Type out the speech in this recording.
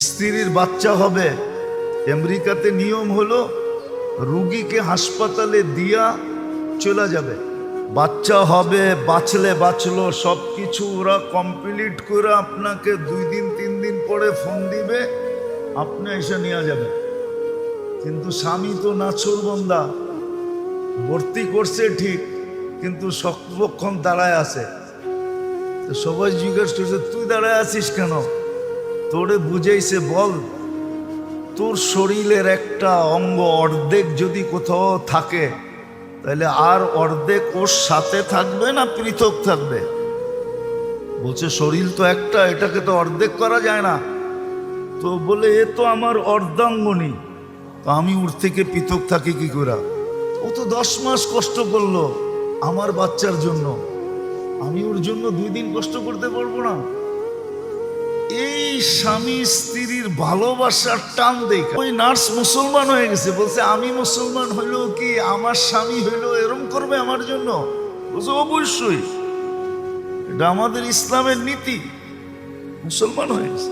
স্ত্রীর বাচ্চা হবে, আমেরিকাতে নিয়ম হলো রুগীকে হাসপাতালে দিয়া চলে যাবে। বাচ্চা হবে, বাঁচলে বাঁচলো, সব কিছু ওরা কমপ্লিট করে আপনাকে 2 দিন 3 দিন পরে ফোন দিবে, আপনি এসে নিয়ে যাবেন। কিন্তু স্বামী তো নাছোড়বান্দা, ভর্তি করছে ঠিক, কিন্তু সর্বক্ষণ দাঁড়ায় আছে। তো সবাই জিজ্ঞেস করছে তুই দাঁড়ায় আছিস কেন? তোরে বুঝাইছে, বল তোর শরীরের একটা অঙ্গ অর্ধেক যদি কোথাও থাকে তাহলে আর অর্ধেক ওর সাথে থাকবে না পৃথক থাকবে? বলছে শরীর তো একটা, এটাকে তো অর্ধেক করা যায় না। তো বলে এ তো আমার অর্ধাঙ্গনী, তো আমি ওর থেকে পৃথক থাকি কি করে? ও তো 10 মাস কষ্ট করলো আমার বাচ্চার জন্য, আমি ওর জন্য 2 দিন কষ্ট করতে পারবো না? এই স্বামী স্ত্রীর ভালোবাসার টান দেখে ওই নার্স মুসলমান হয়ে গেছে। বলছে আমি মুসলমান হইলেও কি আমার স্বামী হইলেও এরম করবে আমার জন্য? বলছে অবশ্যই, এটা আমাদের ইসলামের নীতি। মুসলমান হয়ে গেছে।